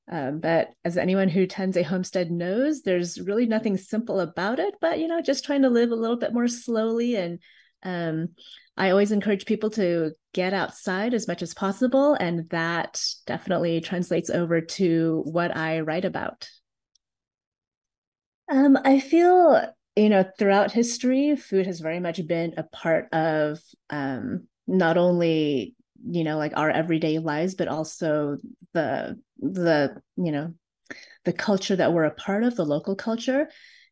But as anyone who tends a homestead knows, there's really nothing simple about it, but, just trying to live a little bit more slowly. And um, I always encourage people to get outside as much as possible. And that definitely translates over to what I write about. I feel, throughout history, food has very much been a part of not only, like our everyday lives, but also the culture that we're a part of, the local culture.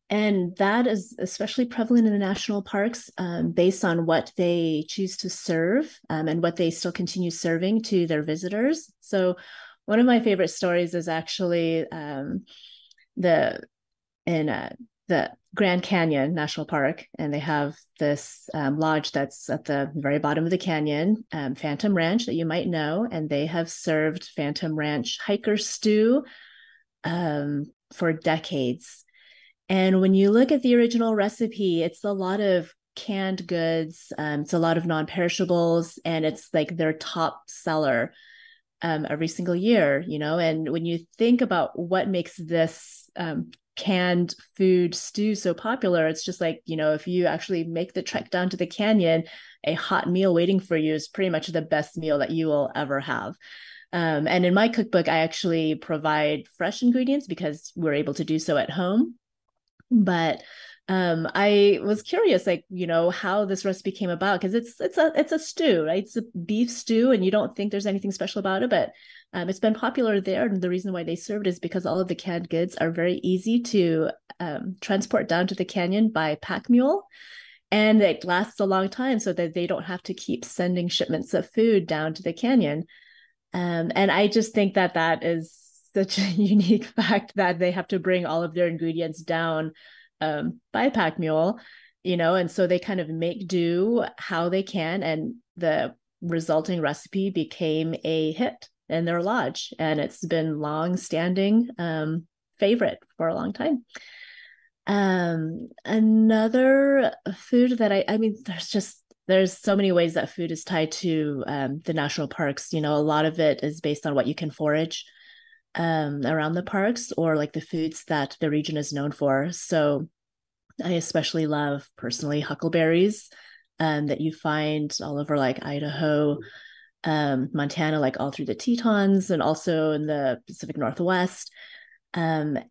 And that is especially prevalent in the national parks, based on what they choose to serve, and what they still continue serving to their visitors. So, one of my favorite stories is actually the in the Grand Canyon National Park, and they have this lodge that's at the very bottom of the canyon, Phantom Ranch, that you might know, and they have served Phantom Ranch hiker stew for decades. And when you look at the original recipe, it's a lot of canned goods, it's a lot of non-perishables, and it's like their top seller every single year, And when you think about what makes this canned food stew so popular, it's just like, if you actually make the trek down to the canyon, a hot meal waiting for you is pretty much the best meal that you will ever have. And in my cookbook, I actually provide fresh ingredients because we're able to do so at home. But I was curious, like, how this recipe came about, because it's a stew, right? It's a beef stew, and you don't think there's anything special about it, but it's been popular there. And the reason why they serve it is because all of the canned goods are very easy to transport down to the canyon by pack mule. And it lasts a long time so that they don't have to keep sending shipments of food down to the canyon. And I just think that that is such a unique fact that they have to bring all of their ingredients down by pack mule, and so they kind of make do how they can. And the resulting recipe became a hit in their lodge, and it's been long standing favorite for a long time. Another food that I mean, there's so many ways that food is tied to the national parks. A lot of it is based on what you can forage around the parks, or like the foods that the region is known for. So I especially love personally huckleberries that you find all over like Idaho, Montana, like all through the Tetons, and also in the Pacific Northwest. And,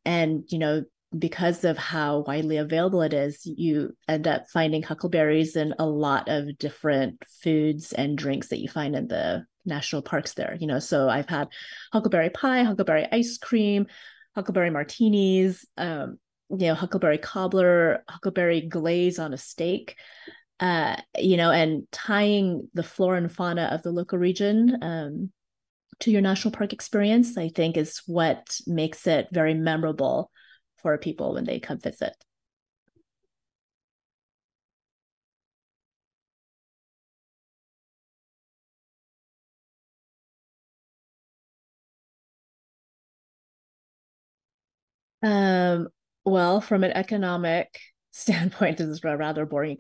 because of how widely available it is, you end up finding huckleberries in a lot of different foods and drinks that you find in the national parks there. So I've had huckleberry pie, huckleberry ice cream, huckleberry martinis, huckleberry cobbler, huckleberry glaze on a steak, and tying the flora and fauna of the local region to your national park experience, I think, is what makes it very memorable for people when they come visit. Um, well, from an economic standpoint, this is a rather boring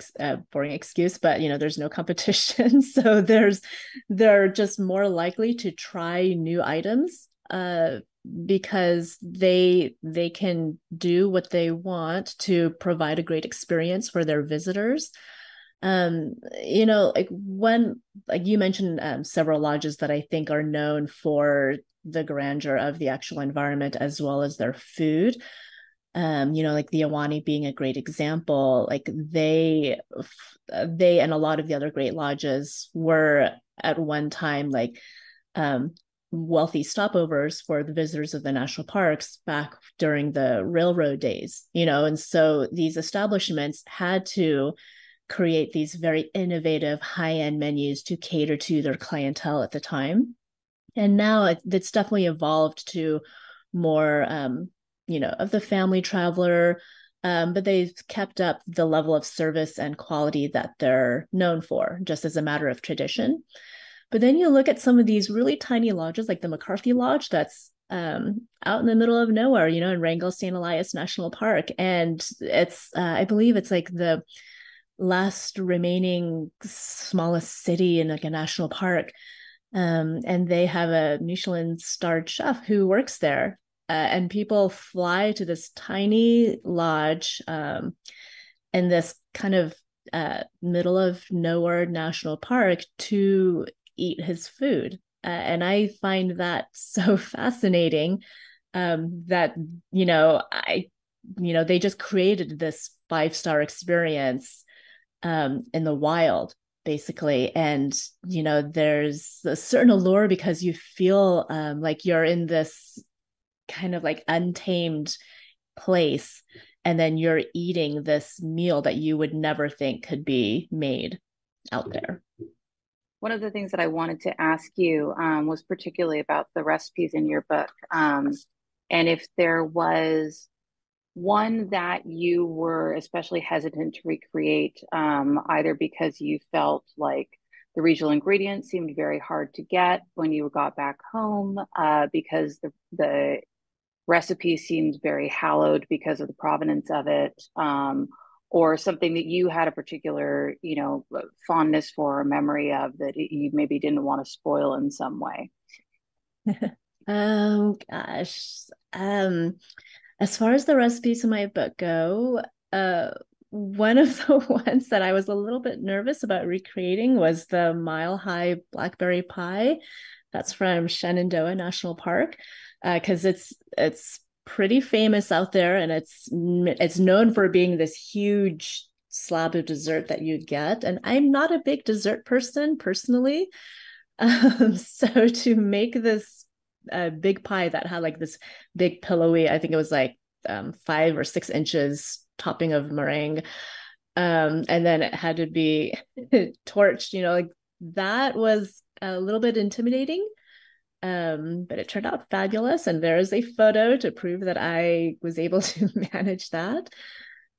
excuse, but there's no competition, so they're just more likely to try new items, because they can do what they want to provide a great experience for their visitors. Like when, like you mentioned, several lodges that I think are known for the grandeur of the actual environment as well as their food. Like the Awani being a great example. Like they and a lot of the other great lodges were at one time like wealthy stopovers for the visitors of the national parks back during the railroad days. And so these establishments had to create these very innovative high-end menus to cater to their clientele at the time. And now it's definitely evolved to more, of the family traveler, but they've kept up the level of service and quality that they're known for, just as a matter of tradition. But then you look at some of these really tiny lodges, like the McCarthy Lodge, that's out in the middle of nowhere, in Wrangell St. Elias National Park. And it's, I believe it's like the last remaining smallest city in like a national park. And they have a Michelin starred chef who works there. And people fly to this tiny lodge in this kind of middle of nowhere national park to eat his food. And I find that so fascinating that, they just created this 5-star experience in the wild, basically. And, there's a certain allure because you feel like you're in this kind of like untamed place. And then you're eating this meal that you would never think could be made out there. One of the things that I wanted to ask you was particularly about the recipes in your book. And if there was one that you were especially hesitant to recreate, either because you felt like the regional ingredients seemed very hard to get when you got back home, because the recipe seemed very hallowed because of the provenance of it, or something that you had a particular, fondness for or memory of that you maybe didn't want to spoil in some way. Oh gosh. As far as the recipes in my book go, one of the ones that I was a little bit nervous about recreating was the Mile High Blackberry Pie. That's from Shenandoah National Park, because it's pretty famous out there, and it's known for being this huge slab of dessert that you get. And I'm not a big dessert person personally, so to make this big pie that had like this big pillowy, I think it was like 5 or 6 inches topping of meringue. And then it had to be torched, like that was a little bit intimidating. But it turned out fabulous. And there is a photo to prove that I was able to manage that.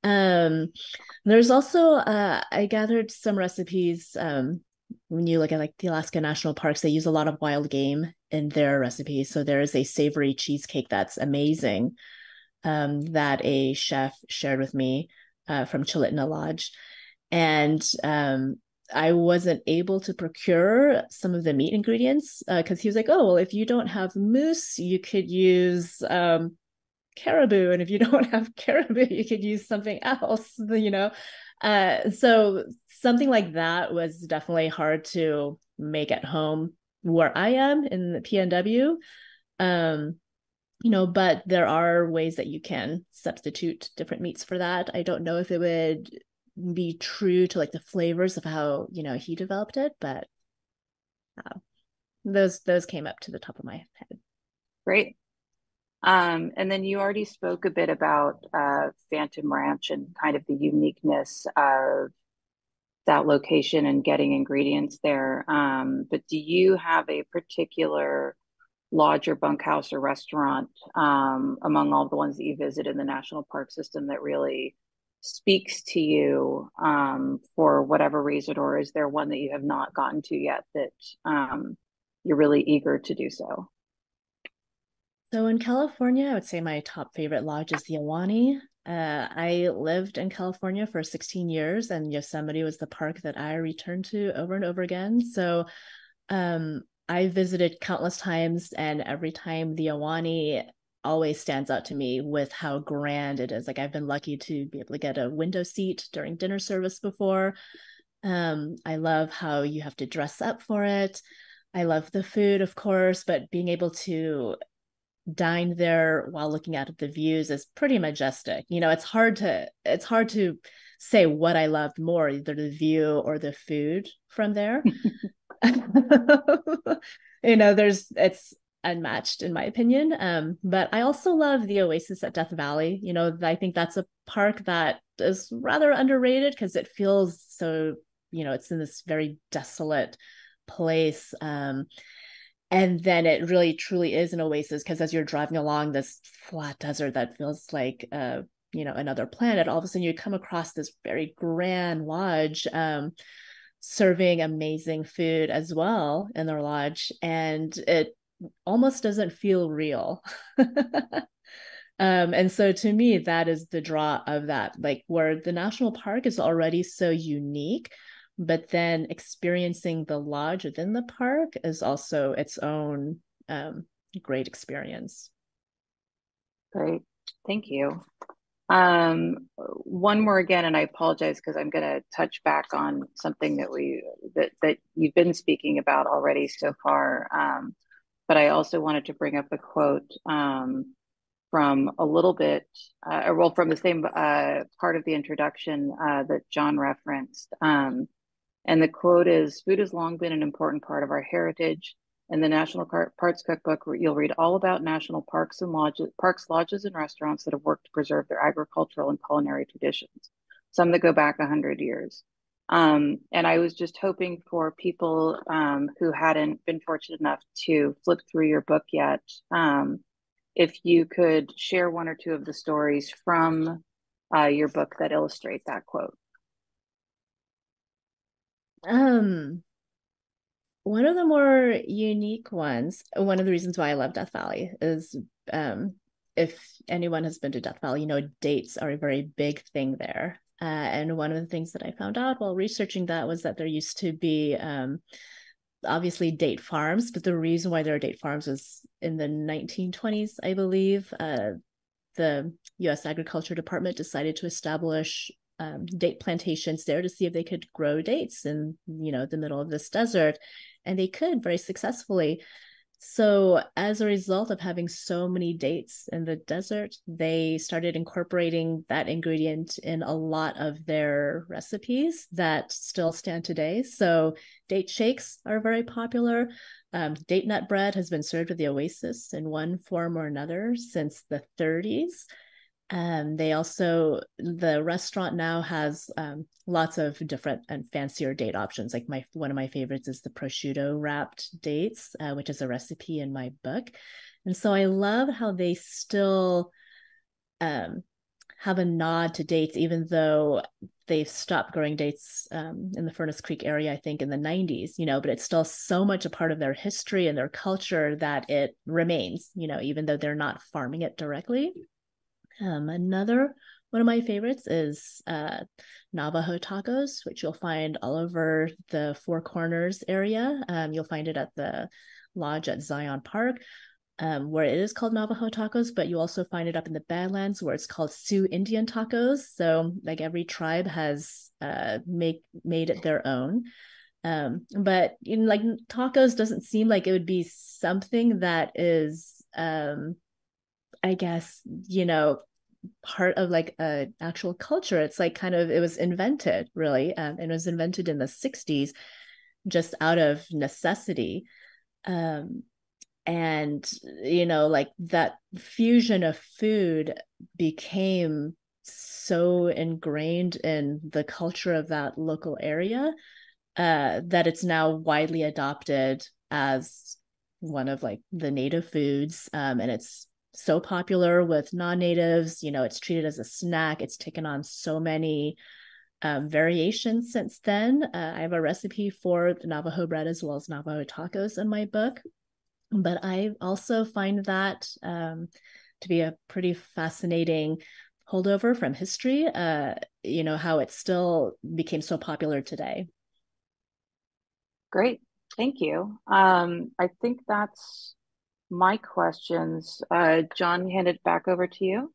Um, there's also, I gathered some recipes. When you look at like the Alaska National Parks, they use a lot of wild game in their recipes. So there is a savory cheesecake that's amazing, that a chef shared with me from Chilitna Lodge. And I wasn't able to procure some of the meat ingredients because he was like, oh, well, if you don't have moose, you could use caribou. And if you don't have caribou, you could use something else. So something like that was definitely hard to make at home where I am in the PNW. But there are ways that you can substitute different meats for that. I don't know if it would be true to like the flavors of how, he developed it, but those came up to the top of my head. Great. And then you already spoke a bit about Phantom Ranch and kind of the uniqueness of that location and getting ingredients there. But do you have a particular lodge or bunkhouse or restaurant, among all the ones that you visit in the national park system, that really speaks to you, for whatever reason? Or is there one that you have not gotten to yet that you're really eager to do so? So in California, I would say my top favorite lodge is the Ahwahnee. I lived in California for 16 years, and Yosemite was the park that I returned to over and over again. So I visited countless times, and every time the Ahwahnee always stands out to me with how grand it is. Like I've been lucky to be able to get a window seat during dinner service before. I love how you have to dress up for it. I love the food, of course, but being able to dine there while looking out at the views is pretty majestic. It's hard to say what I loved more, either the view or the food from there. It's unmatched in my opinion. But I also love the Oasis at Death Valley. I think that's a park that is rather underrated because it feels so, it's in this very desolate place. And then it really truly is an oasis because as you're driving along this flat desert that feels like another planet, all of a sudden you come across this very grand lodge, serving amazing food as well in their lodge, and it almost doesn't feel real. And so to me, that is the draw of that, like where the national park is already so unique. but then experiencing the lodge within the park is also its own great experience. Great. Thank you. One more again, and I apologize because I'm going to touch back on something that you've been speaking about already so far. But I also wanted to bring up a quote from a little bit, from the same part of the introduction that John referenced. And the quote is, "Food has long been an important part of our heritage. In the National Parks Cookbook, you'll read all about national parks and lodges, and restaurants that have worked to preserve their agricultural and culinary traditions, some that go back 100 years. And I was just hoping for people who hadn't been fortunate enough to flip through your book yet, if you could share one or two of the stories from your book that illustrate that quote. One of the more unique ones, one of the reasons why I love Death Valley is if anyone has been to Death Valley, you know, dates are a very big thing there. And one of the things that I found out while researching that was that there used to be obviously date farms, but the reason why there are date farms was in the 1920s, I believe. The U.S. Agriculture Department decided to establish date plantations there to see if they could grow dates in, you know, the middle of this desert, and they could very successfully. So as a result of having so many dates in the desert, they started incorporating that ingredient in a lot of their recipes that still stand today. So date shakes are very popular. Date nut bread has been served at the Oasis in one form or another since the 30s. The restaurant now has lots of different and fancier date options. Like one of my favorites is the prosciutto wrapped dates, which is a recipe in my book. And so I love how they still have a nod to dates, even though they've stopped growing dates in the Furnace Creek area, I think in the 90s, you know, but it's still so much a part of their history and their culture that it remains, you know, even though they're not farming it directly. Another one of my favorites is Navajo tacos, which you'll find all over the Four Corners area. You'll find it at the lodge at Zion Park, where it is called Navajo tacos, but you also find it up in the Badlands where it's called Sioux Indian tacos. So like every tribe has made it their own. But you know, like tacos doesn't seem like it would be something that is I guess, you know, part of like an actual culture. It's like it was invented really. And it was invented in the 60s just out of necessity. And, you know, like that fusion of food became so ingrained in the culture of that local area that it's now widely adopted as one of like the native foods. And it's so popular with non-natives, you know, it's treated as a snack. It's taken on so many variations since then. I have a recipe for the Navajo bread as well as Navajo tacos in my book. But I also find that to be a pretty fascinating holdover from history, you know, how it still became so popular today. Great. Thank you. I think that's my questions. John, hand it back over to you.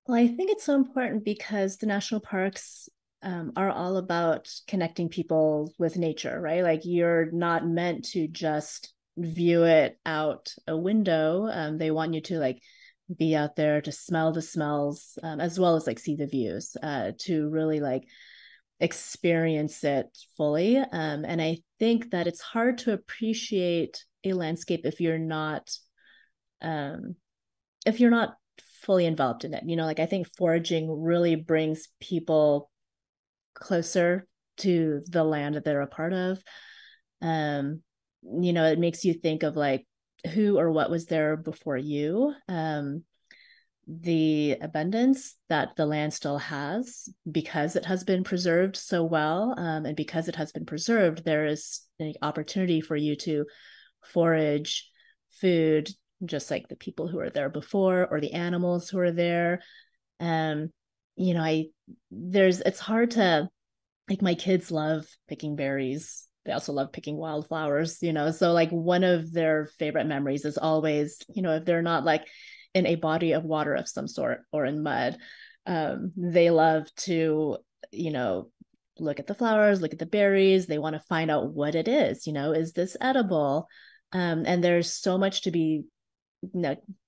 Well, I think it's so important because the national parks are all about connecting people with nature, right? Like you're not meant to just view it out a window. They want you to like be out there to smell the smells as well as like see the views to really like experience it fully. And I think that it's hard to appreciate a landscape um, if you're not fully enveloped in it. You know, like I think foraging really brings people closer to the land that they're a part of. You know, it makes you think of like who or what was there before you. The abundance that the land still has because it has been preserved so well, and because it has been preserved, there is an opportunity for you to forage food, just like the people who were there before or the animals who are there. Um, you know, it's hard to, like, my kids love picking berries. They also love picking wildflowers, so like one of their favorite memories is always, if they're not like in a body of water of some sort or in mud, they love to, you know, look at the flowers, look at the berries. They want to find out what it is this edible? And there's so much to be,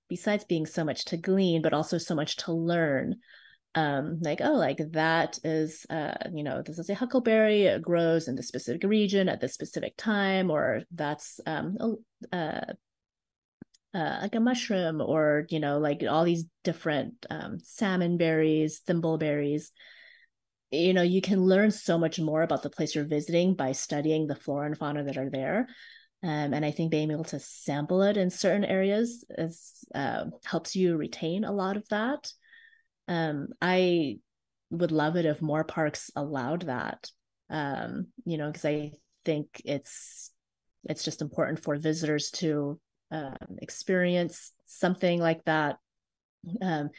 besides being so much to glean, but also so much to learn. Like, oh, like that is this is a huckleberry, it grows in this specific region at this specific time, or that's like a mushroom, or like all these different salmon berries, thimbleberries. You can learn so much more about the place you're visiting by studying the flora and fauna that are there. And I think being able to sample it in certain areas helps you retain a lot of that. I would love it if more parks allowed that. Because I think it's just important for visitors to experience something like that, um,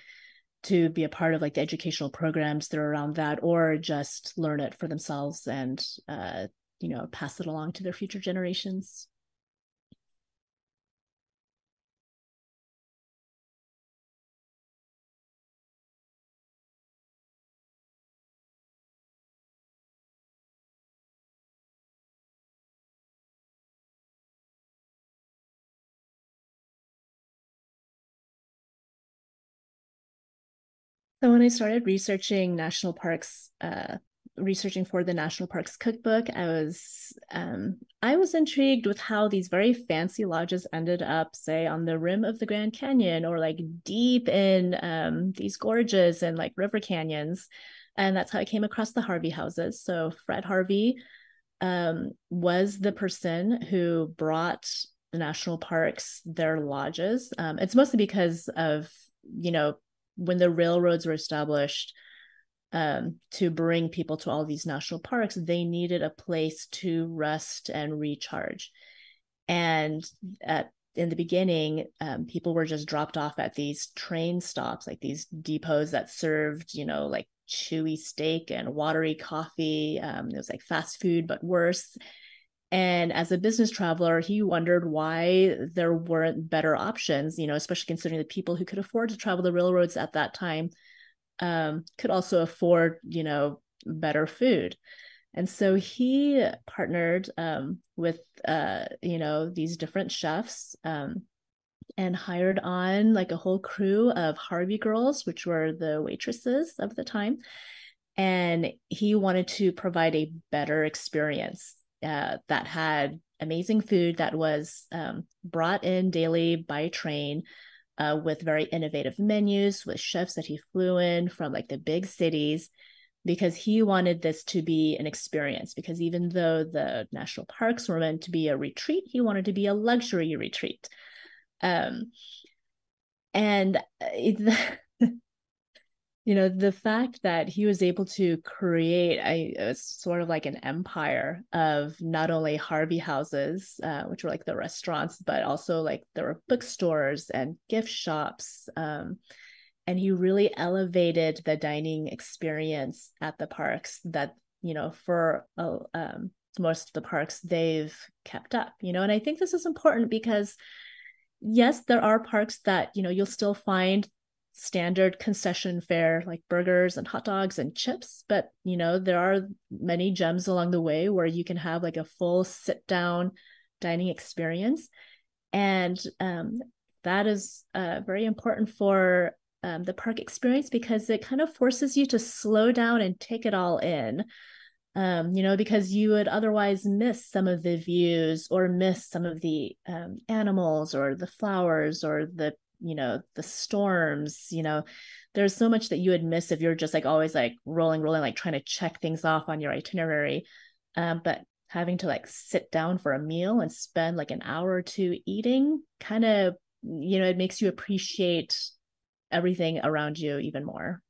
to be a part of like the educational programs that are around that, or just learn it for themselves and pass it along to their future generations. So when I started researching for the National Parks Cookbook, I was intrigued with how these very fancy lodges ended up, say, on the rim of the Grand Canyon, or like deep in these gorges and like river canyons. And that's how I came across the Harvey houses. So Fred Harvey was the person who brought the national parks their lodges. It's mostly because of, you know, when the railroads were established, to bring people to all these national parks, they needed a place to rest and recharge. And in the beginning, people were just dropped off at these train stops, like these depots that served, like chewy steak and watery coffee. It was like fast food, but worse. And as a business traveler, he wondered why there weren't better options, especially considering the people who could afford to travel the railroads at that time could also afford, better food. And so he partnered with, these different chefs, and hired on like a whole crew of Harvey girls, which were the waitresses of the time. And he wanted to provide a better experience that had amazing food that was brought in daily by train, with very innovative menus, with chefs that he flew in from like the big cities, because he wanted this to be an experience. Because even though the national parks were meant to be a retreat, he wanted to be a luxury retreat. Um, and the fact that he was able to create a sort of like an empire of not only Harvey houses, which were like the restaurants, but also like there were bookstores and gift shops. And he really elevated the dining experience at the parks that, for most of the parks, they've kept up, and I think this is important because, yes, there are parks that, you'll still find standard concession fare like burgers and hot dogs and chips, but there are many gems along the way where you can have like a full sit down dining experience. And that is very important for the park experience, because it kind of forces you to slow down and take it all in. Because you would otherwise miss some of the views, or miss some of the animals, or the flowers, or the storms. There's so much that you would miss if you're just like always like rolling, like trying to check things off on your itinerary. But having to like sit down for a meal and spend like an hour or two eating, kind of, it makes you appreciate everything around you even more.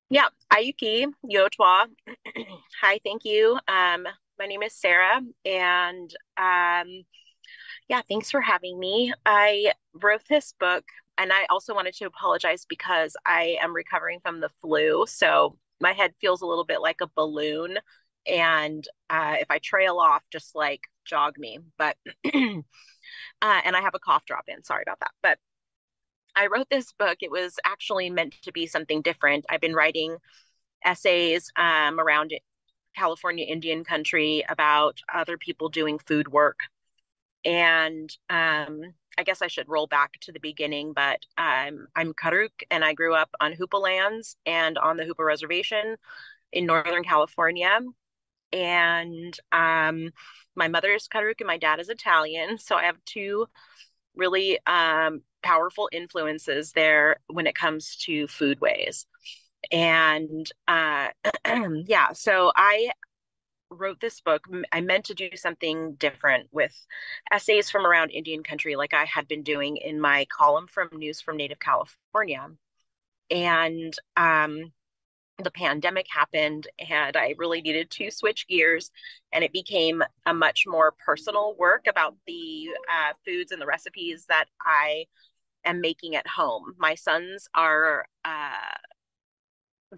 Yeah, Ayuki Yotwa. Hi, thank you. My name is Sarah, and yeah, thanks for having me. I wrote this book, and I also wanted to apologize because I am recovering from the flu, so my head feels a little bit like a balloon, and if I trail off, just like jog me. But and I have a cough drop in. Sorry about that, but. I wrote this book. It was actually meant to be something different. I've been writing essays around California Indian country about other people doing food work. And I guess I should roll back to the beginning, but I'm Karuk and I grew up on Hoopa lands and on the Hoopa Reservation in Northern California. And my mother is Karuk and my dad is Italian. So I have two really powerful influences there when it comes to foodways. And yeah, so I wrote this book. I meant to do something different with essays from around Indian country, like I had been doing in my column from News from Native California. And the pandemic happened, and I really needed to switch gears. And it became a much more personal work about the foods and the recipes that I am making at home. My sons are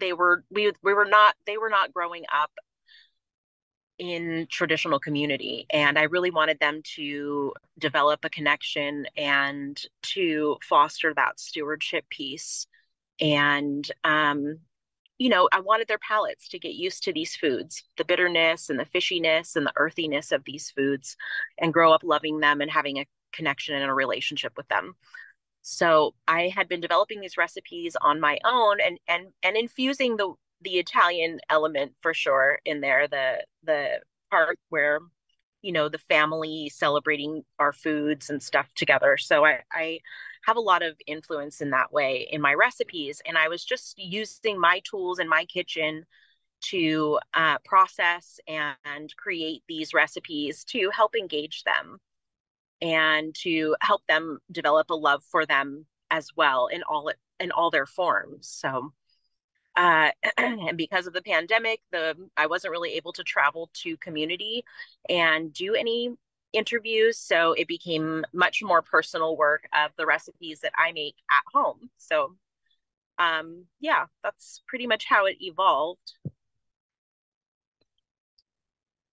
we were not they were not growing up in traditional community, and I really wanted them to develop a connection and to foster that stewardship piece. And I wanted their palates to get used to these foods, the bitterness and the fishiness and the earthiness of these foods, and grow up loving them and having a connection and a relationship with them. So I had been developing these recipes on my own, and infusing the Italian element for sure in there, the part where the family celebrating our foods and stuff together. So I have a lot of influence in that way in my recipes, and I was just using my tools in my kitchen to process and create these recipes to help engage them and to help them develop a love for them as well in all their forms. So and because of the pandemic, the I wasn't really able to travel to community and do any interviews, so it became much more personal work of the recipes that I make at home. So yeah, that's pretty much how it evolved.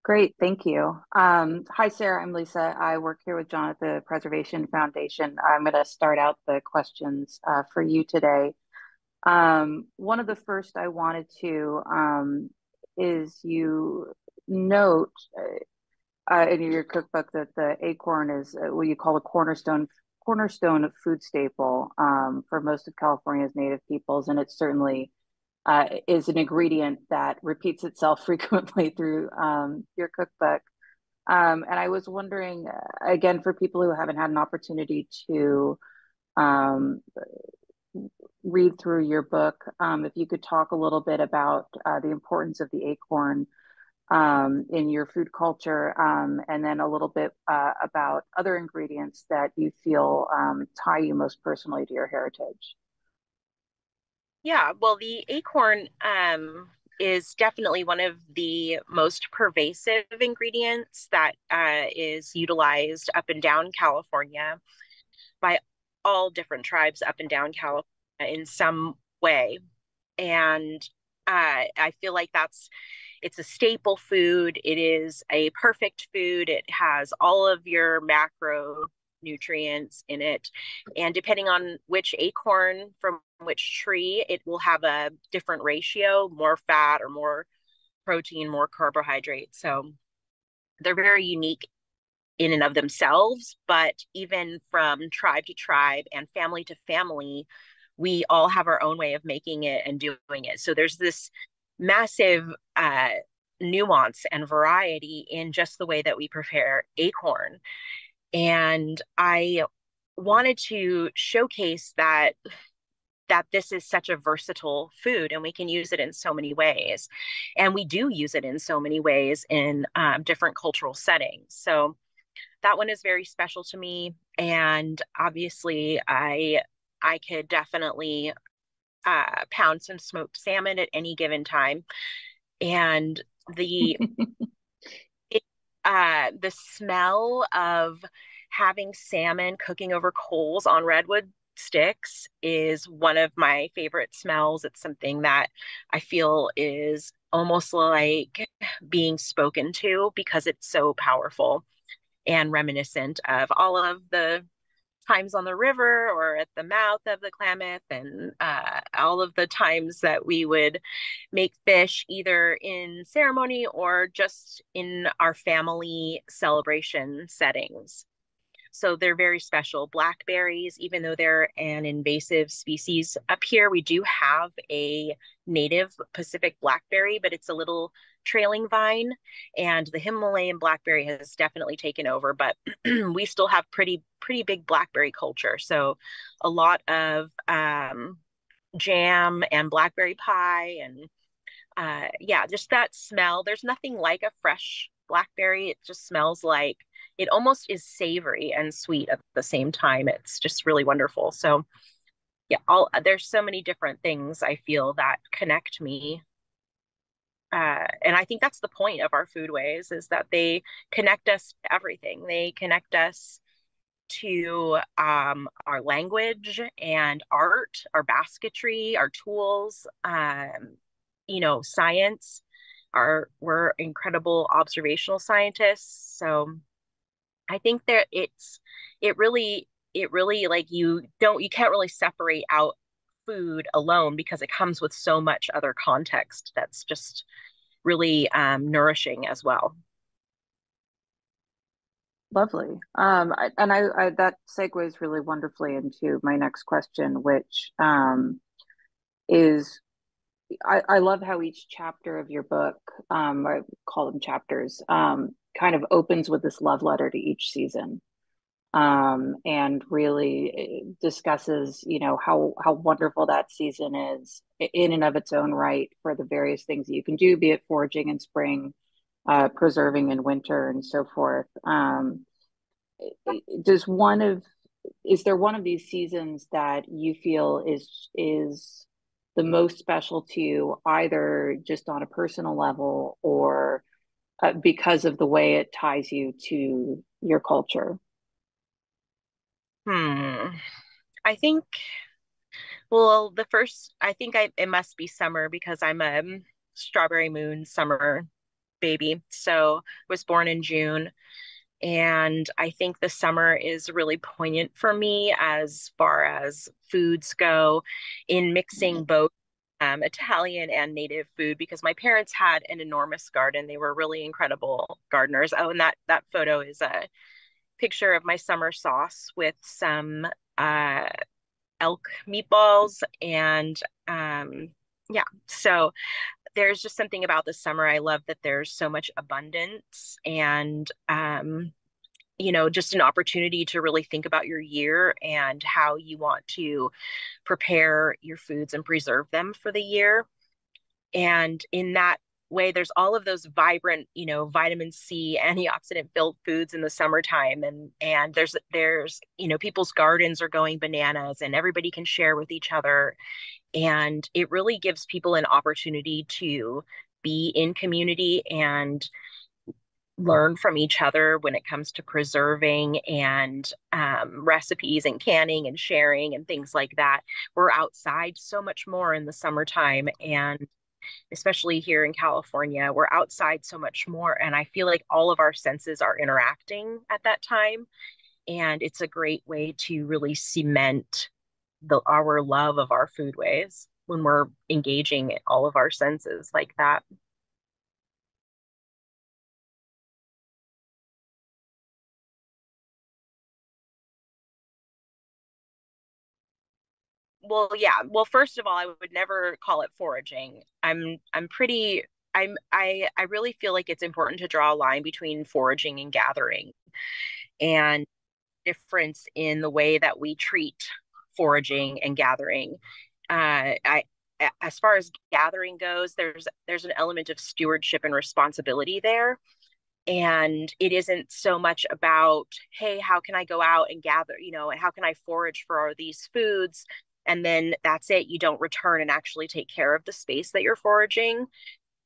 Great, thank you. Hi, Sarah. I'm Lisa. I work here with John at the Preservation Foundation. I'm going to start out the questions for you today. One of the first I wanted to is you note in your cookbook that the acorn is what you call a cornerstone food staple for most of California's native peoples, and it certainly is an ingredient that repeats itself frequently through your cookbook. And I was wondering, again, for people who haven't had an opportunity to um, read through your book, if you could talk a little bit about the importance of the acorn in your food culture, and then a little bit about other ingredients that you feel tie you most personally to your heritage. Yeah, well, the acorn is definitely one of the most pervasive ingredients that is utilized up and down California by all different tribes up and down California in some way. And I feel like it's a staple food. It is a perfect food. It has all of your macro nutrients in it. And depending on which acorn from which tree, it will have a different ratio, more fat or more protein, more carbohydrate. So they're very unique in and of themselves, but even from tribe to tribe and family to family, we all have our own way of making it and doing it. So there's this massive nuance and variety in just the way that we prepare acorn. And I wanted to showcase that this is such a versatile food and we can use it in so many ways. And we do use it in so many ways in different cultural settings. So that one is very special to me. And obviously, I could definitely pound some smoked salmon at any given time. And the the smell of having salmon cooking over coals on redwood sticks is one of my favorite smells. It's something that I feel is almost like being spoken to because it's so powerful and reminiscent of all of the times on the river or at the mouth of the Klamath, and all of the times that we would make fish either in ceremony or just in our family celebration settings. So they're very special. Blackberries, even though they're an invasive species up here, we do have a native Pacific blackberry, but it's a little trailing vine. And the Himalayan blackberry has definitely taken over, but we still have pretty big blackberry culture. So a lot of jam and blackberry pie and yeah, just that smell. There's nothing like a fresh blackberry. It just smells like it almost is savory and sweet at the same time. It's just really wonderful. So yeah, there's so many different things I feel that connect me. And I think that's the point of our foodways is that they connect us to everything. They connect us to our language and art, our basketry, our tools, science. We're incredible observational scientists. So I think that it really like you can't really separate out food alone because it comes with so much other context that's just really nourishing as well. Lovely. I that segues really wonderfully into my next question, which is I love how each chapter of your book, I call them chapters, kind of opens with this love letter to each season, and really discusses, how wonderful that season is in and of its own right for the various things that you can do, be it foraging in spring, preserving in winter, and so forth. Does one of is there one of these seasons that you feel is the most special to you, either just on a personal level or because of the way it ties you to your culture? Hmm. I think, well, it must be summer because I'm a strawberry moon summer baby. So I was born in June. And I think the summer is really poignant for me as far as foods go, in mixing both Italian and native food because my parents had an enormous garden. They were really incredible gardeners. Oh, and that photo is a picture of my summer sauce with some uh, elk meatballs and yeah. So there's just something about the summer. I love that there's so much abundance and just an opportunity to really think about your year and how you want to prepare your foods and preserve them for the year. And in that way, there's all of those vibrant, vitamin C, antioxidant filled foods in the summertime. And there's, people's gardens are going bananas and everybody can share with each other. And it really gives people an opportunity to be in community and learn from each other when it comes to preserving and recipes and canning and sharing and things like that. We're outside so much more in the summertime, and especially here in California, we're outside so much more. And I feel like all of our senses are interacting at that time. And it's a great way to really cement our love of our foodways when we're engaging all of our senses like that. Well, yeah. Well, first of all, I would never call it foraging. I really feel like it's important to draw a line between foraging and gathering and difference in the way that we treat foraging and gathering. I as far as gathering goes, there's an element of stewardship and responsibility there. And it isn't so much about, hey, how can I go out and gather, and how can I forage for these foods and then that's it. You don't return and actually take care of the space that you're foraging.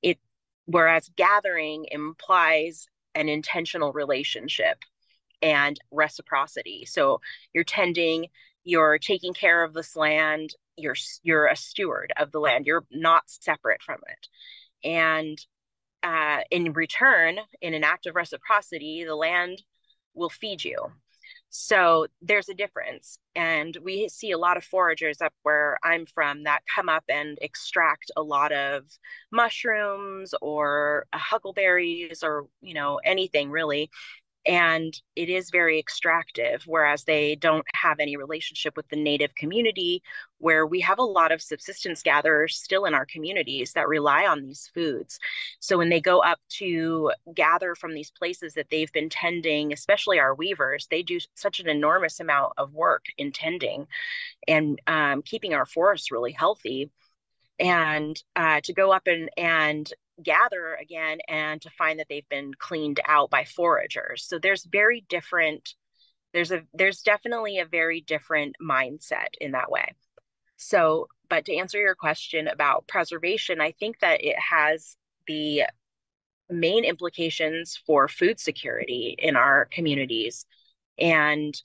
It Whereas gathering implies an intentional relationship and reciprocity. So you're tending, you're taking care of this land, you're a steward of the land. You're not separate from it. And in return, in an act of reciprocity, the land will feed you. So there's a difference. And we see a lot of foragers up where I'm from that come up and extract a lot of mushrooms or huckleberries or, anything really, and it is very extractive, whereas they don't have any relationship with the native community, where we have a lot of subsistence gatherers still in our communities that rely on these foods. So when they go up to gather from these places that they've been tending, especially our weavers, they do such an enormous amount of work in tending and keeping our forests really healthy. And to go up and gather again and to find that they've been cleaned out by foragers. So there's definitely a very different mindset in that way. So, but to answer your question about preservation, I think that it has the main implications for food security in our communities. And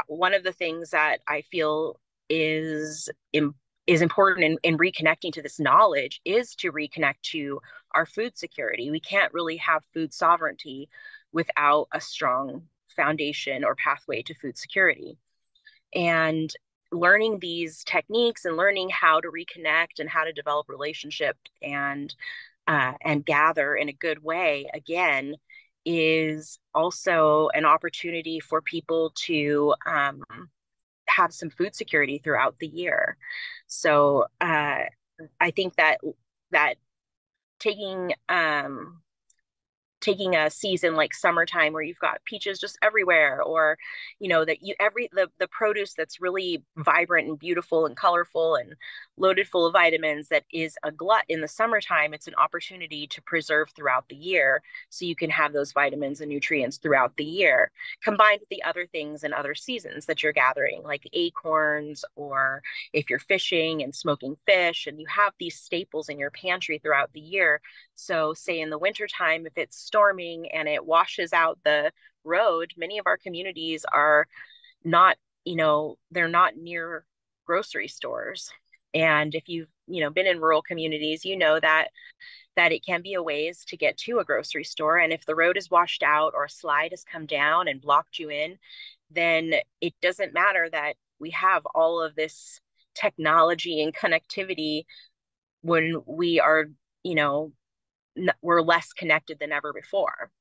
one of the things that I feel is important in reconnecting to this knowledge is to reconnect to our food security. We can't really have food sovereignty without a strong foundation or pathway to food security. And learning these techniques and learning how to reconnect and how to develop relationship and gather in a good way again is also an opportunity for people to have some food security throughout the year. So I think that taking taking a season like summertime where you've got peaches just everywhere, or the produce that's really vibrant and beautiful and colorful and loaded full of vitamins, that is a glut in the summertime. It's an opportunity to preserve throughout the year so you can have those vitamins and nutrients throughout the year, combined with the other things and other seasons that you're gathering, like acorns, or if you're fishing and smoking fish, and you have these staples in your pantry throughout the year. So say in the wintertime, if it's storming and it washes out the road, many of our communities are not, they're not near grocery stores. And if you've, been in rural communities, that it can be a ways to get to a grocery store. And if the road is washed out or a slide has come down and blocked you in, then it doesn't matter that we have all of this technology and connectivity when we are, we're less connected than ever before.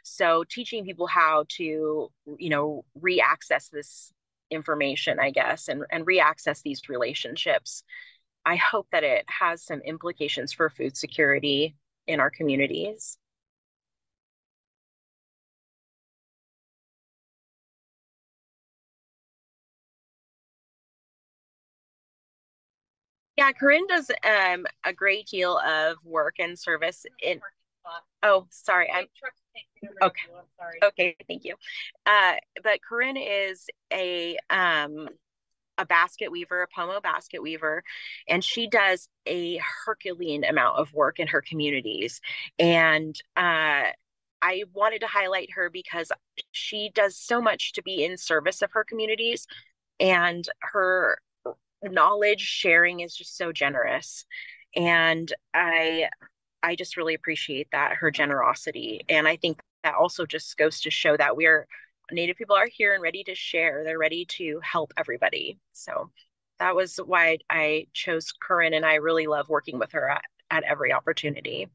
So teaching people how to, re-access this information, I guess, and re-access these relationships, I hope that it has some implications for food security in our communities. Yeah, Corinne does a great deal of work and service in. Oh, sorry, I'm okay. Okay, thank you. But Corinne is a basket weaver, a pomo basket weaver, and she does a Herculean amount of work in her communities. And I wanted to highlight her because she does so much to be in service of her communities, and her knowledge sharing is just so generous. And I just really appreciate that, her generosity. And I think that also just goes to show that Native people are here and ready to share. They're ready to help everybody. So that was why I chose Corinne, and I really love working with her at every opportunity.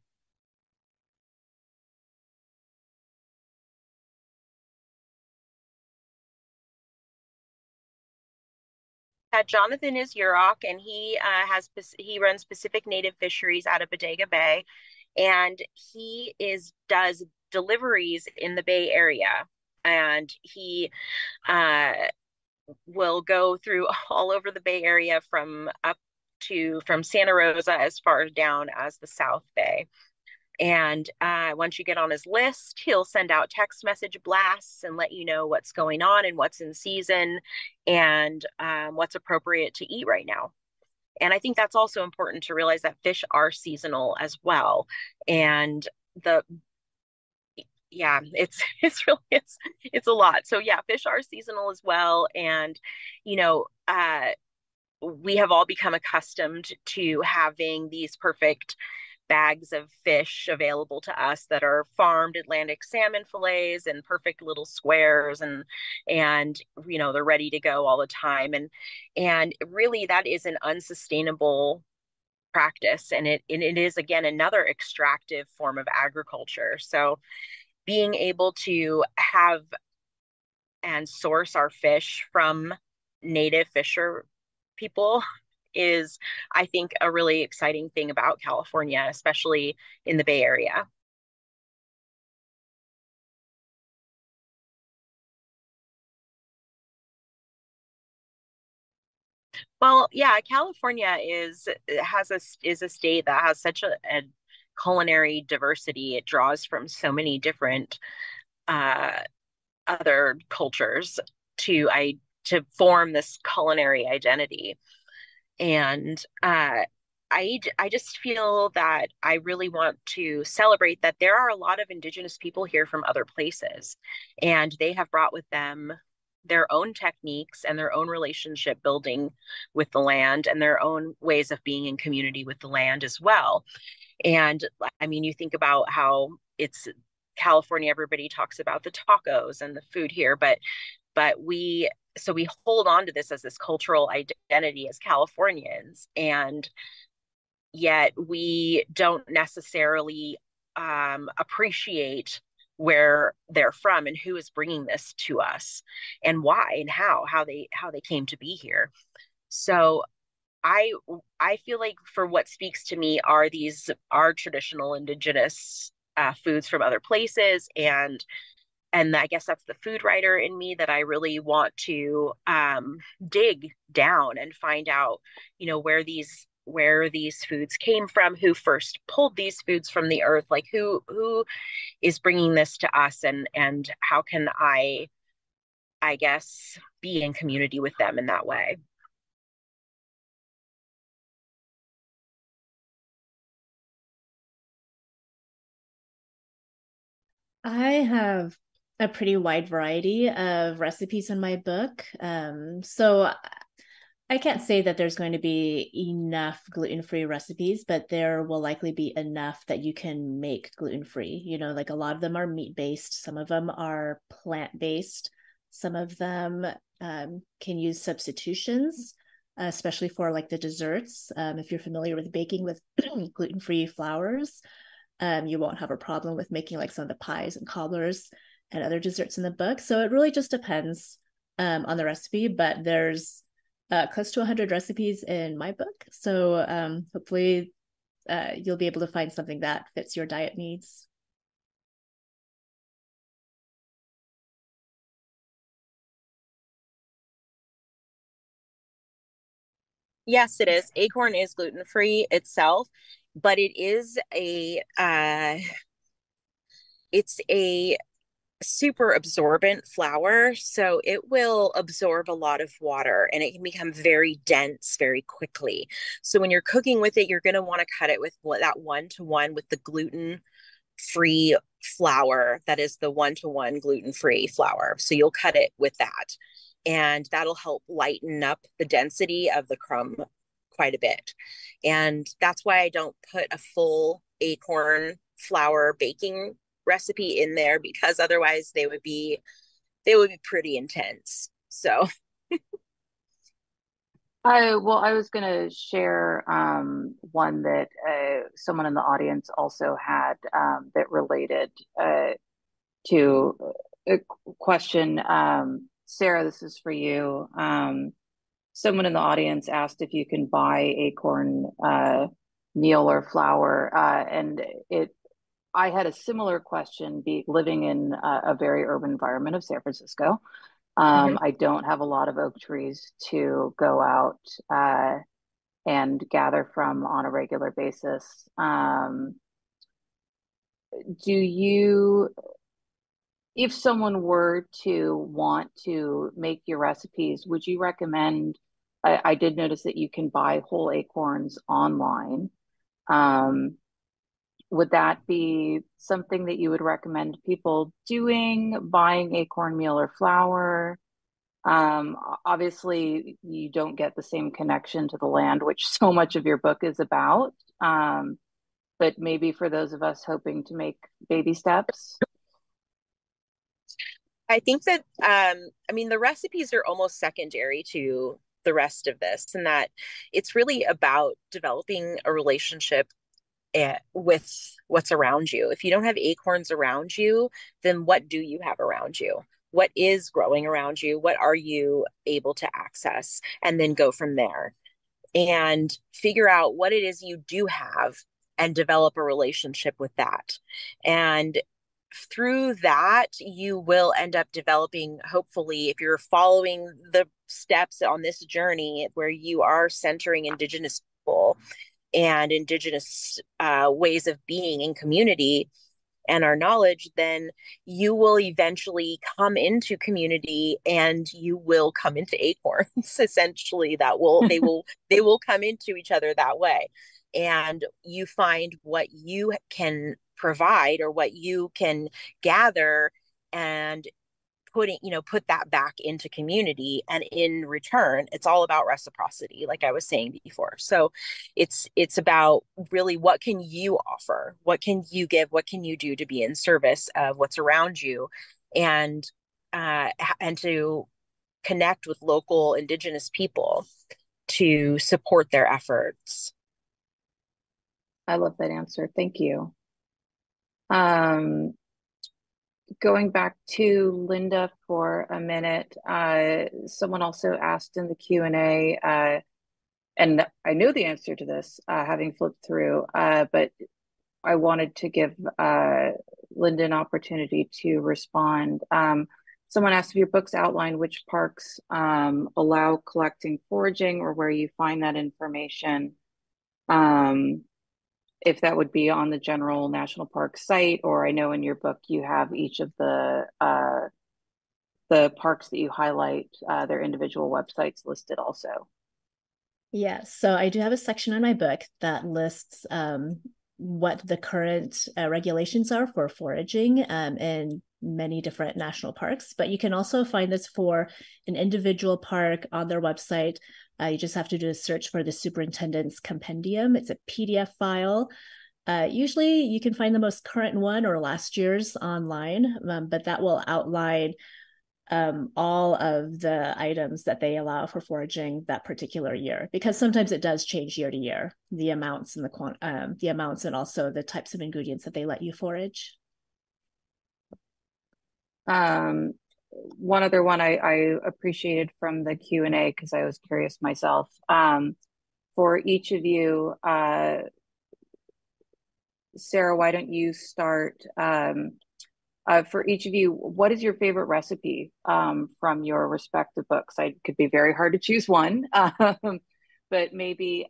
Jonathan is Yurok, and he runs Pacific Native Fisheries out of Bodega Bay, and he does deliveries in the Bay Area, and he will go through all over the Bay Area from Santa Rosa as far down as the South Bay. And once you get on his list, he'll send out text message blasts and let you know what's going on and what's in season and what's appropriate to eat right now. And I think that's also important to realize that fish are seasonal as well. And the yeah, it's a lot. So yeah, fish are seasonal as well. And we have all become accustomed to having these perfect bags of fish available to us that are farmed Atlantic salmon fillets and perfect little squares, and they're ready to go all the time, and really that is an unsustainable practice, and it is again another extractive form of agriculture. So being able to have and source our fish from native fisher people is, I think, a really exciting thing about California, especially in the Bay Area. Well, yeah, California is a state that has such a culinary diversity. It draws from so many different uh, other cultures to I to form this culinary identity. And I just feel that I really want to celebrate that there are a lot of Indigenous people here from other places, and they have brought with them their own techniques and their own relationship building with the land and their own ways of being in community with the land as well. And I mean, you think about how it's California, everybody talks about the tacos and the food here, but we hold on to this as this cultural identity as Californians, and yet we don't necessarily appreciate where they're from and who is bringing this to us and why and how they came to be here. So I I feel like for what speaks to me are our traditional indigenous foods from other places, and I guess that's the food writer in me that I really want to dig down and find out, where these foods came from, who first pulled these foods from the earth, like who is bringing this to us, and how can I guess be in community with them in that way. I have a pretty wide variety of recipes in my book. So I can't say that there's going to be enough gluten-free recipes, but there will likely be enough that you can make gluten-free. Like a lot of them are meat-based, some of them are plant-based, some of them can use substitutions, especially for like the desserts. If you're familiar with baking with gluten-free flours, you won't have a problem with making like some of the pies and cobblers and other desserts in the book. So it really just depends on the recipe, but there's close to 100 recipes in my book. So hopefully you'll be able to find something that fits your diet needs. Yes, it is. Acorn is gluten free itself, but it's a super absorbent flour, so it will absorb a lot of water and it can become very dense very quickly. So when you're cooking with it, you're going to want to cut it with that 1-to-1 with the gluten free flour, that is the 1-to-1 gluten free flour. So you'll cut it with that, and that'll help lighten up the density of the crumb quite a bit. And that's why I don't put a full acorn flour baking recipe in there, because otherwise they would be pretty intense. So I was going to share one that someone in the audience also had that related to a question. Sarah, this is for you. Someone in the audience asked if you can buy acorn meal or flour, and I had a similar question, living in a very urban environment of San Francisco. I don't have a lot of oak trees to go out and gather from on a regular basis. do you, if someone were to want to make your recipes, would you recommend? I did notice that you can buy whole acorns online. Um, would that be something that you would recommend people doing, buying acorn meal or flour? Obviously, you don't get the same connection to the land, which so much of your book is about. But maybe for those of us hoping to make baby steps. I think that, I mean, the recipes are almost secondary to the rest of this, and that it's really about developing a relationship with what's around you. If you don't have acorns around you, then what do you have around you? What is growing around you? What are you able to access? And then go from there and figure out what it is you do have and develop a relationship with that. And through that, you will end up developing, hopefully, if you're following the steps on this journey where you are centering Indigenous people and Indigenous ways of being in community and our knowledge, then you will eventually come into community and you will come into acorns. Essentially, they will come into each other that way. And you find what you can provide or what you can gather and put that back into community, and in return it's all about reciprocity, like I was saying before. So it's about really, what can you offer, what can you give, what can you do to be in service of what's around you, and and to connect with local Indigenous people to support their efforts. I love that answer. Thank you. Going back to Linda for a minute, someone also asked in the Q&A, and I know the answer to this, having flipped through, but I wanted to give Linda an opportunity to respond. Someone asked if your books outline which parks allow collecting foraging, or where you find that information. If that would be on the general national park site, or I know in your book you have each of the parks that you highlight, their individual websites listed also. Yes, so I do have a section in my book that lists what the current regulations are for foraging in many different national parks. But you can also find this for an individual park on their website. You just have to do a search for the superintendent's compendium. It's a PDF file. Usually you can find the most current one or last year's online, but that will outline all of the items that they allow for foraging that particular year, because sometimes it does change year to year, the amounts and the amounts and also the types of ingredients that they let you forage. One other one I appreciated from the Q&A, because I was curious myself, for each of you, Sarah, why don't you start? For each of you, what is your favorite recipe from your respective books? It could be very hard to choose one, but maybe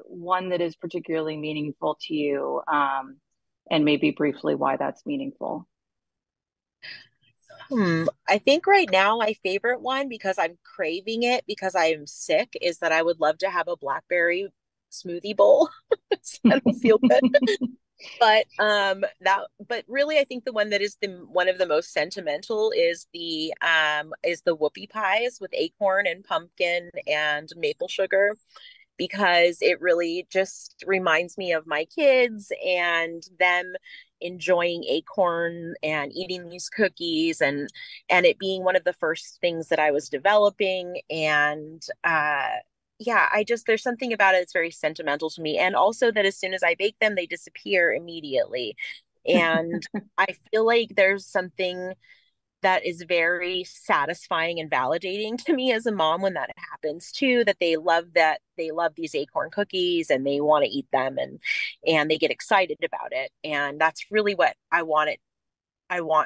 one that is particularly meaningful to you, and maybe briefly why that's meaningful. I think right now my favorite one, because I'm craving it because I am sick, is that I would love to have a blackberry smoothie bowl. So I don't feel good. But really, I think the one that is one of the most sentimental is the whoopie pies with acorn and pumpkin and maple sugar, because it really just reminds me of my kids and them enjoying acorn and eating these cookies, and it being one of the first things that I was developing. And yeah, there's something about it that's very sentimental to me. And also that as soon as I bake them, they disappear immediately. And I feel like there's something that is very satisfying and validating to me as a mom when that happens too, that they love these acorn cookies and they want to eat them, and they get excited about it. And that's really what I want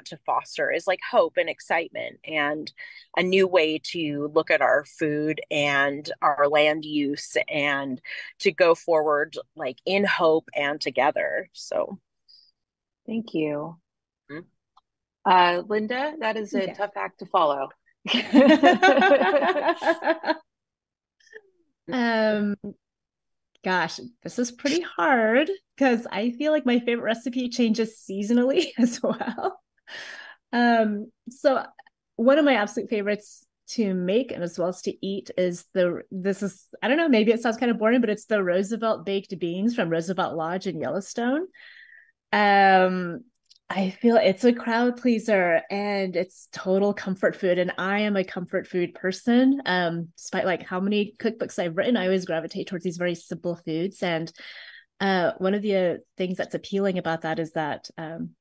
to foster, is like hope and excitement and a new way to look at our food and our land use, and to go forward like in hope and together. So Thank you. Hmm? Linda, that is a Yes. tough act to follow. Um, Gosh, this is pretty hard because I feel like my favorite recipe changes seasonally as well. So one of my absolute favorites to make and as well as to eat is this is I don't know, maybe it sounds kind of boring, but it's the Roosevelt baked beans from Roosevelt Lodge in Yellowstone. Um, I feel it's a crowd pleaser and it's total comfort food. And I am a comfort food person. Despite like how many cookbooks I've written, I always gravitate towards these very simple foods. And one of the things that's appealing about that is that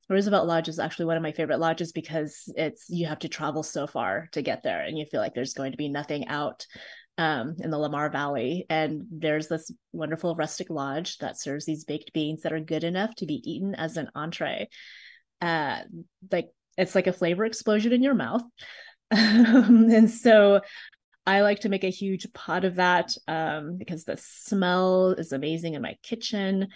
Roosevelt Lodge is actually one of my favorite lodges because it's you have to travel so far to get there, and you feel like there's going to be nothing out in the Lamar Valley. And there's this wonderful rustic lodge that serves these baked beans that are good enough to be eaten as an entree. Uh, like it's like a flavor explosion in your mouth. And so I like to make a huge pot of that because the smell is amazing in my kitchen.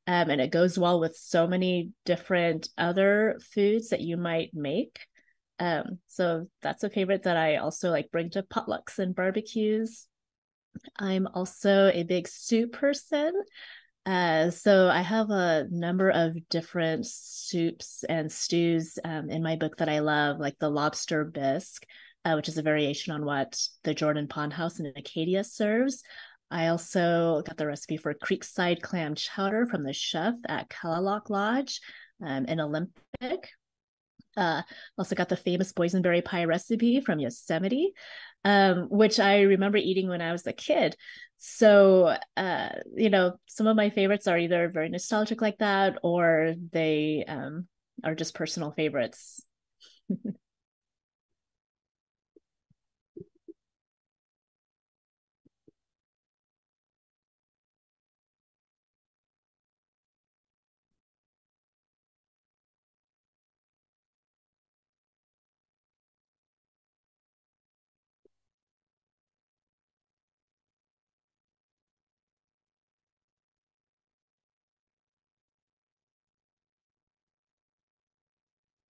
And it goes well with so many different other foods that you might make. So that's a favorite that I also like bring to potlucks and barbecues. I'm also a big soup person. So I have a number of different soups and stews in my book that I love, like the lobster bisque, which is a variation on what the Jordan Pond House in Acadia serves. I also got the recipe for Creekside clam chowder from the chef at Kalaloch Lodge in Olympic. Also got the famous boysenberry pie recipe from Yosemite, which I remember eating when I was a kid. So, some of my favorites are either very nostalgic like that, or they are just personal favorites.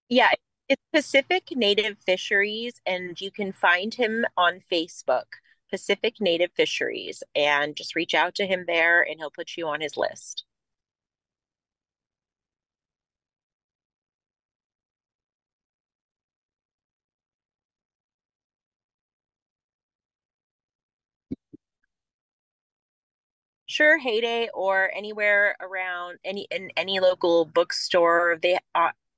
Yeah, it's Pacific Native Fisheries, and you can find him on Facebook, Pacific Native Fisheries, and just reach out to him there and he'll put you on his list. Sure, Heyday or anywhere around any local bookstore. They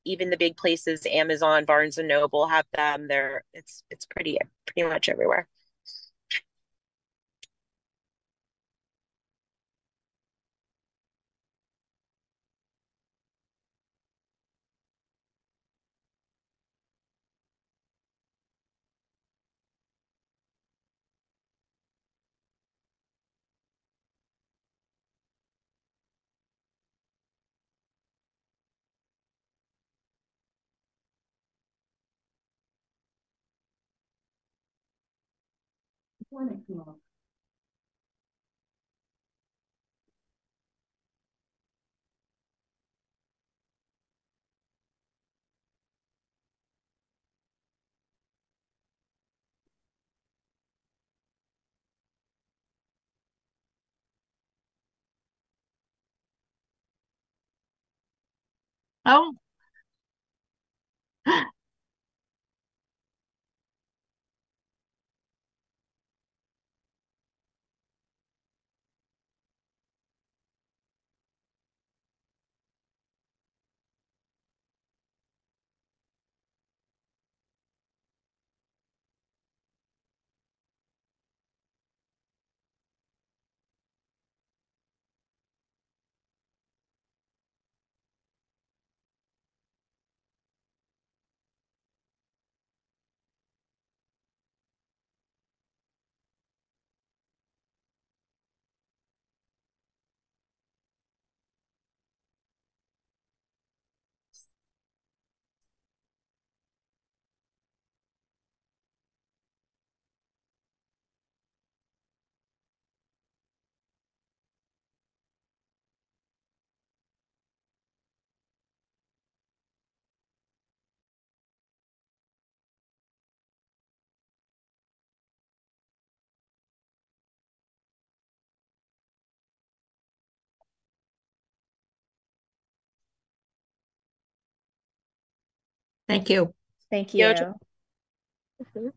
even the big places, Amazon, Barnes and Noble have them. It's pretty much everywhere. Oh, Thank you. Thank Yo. you. Mhm.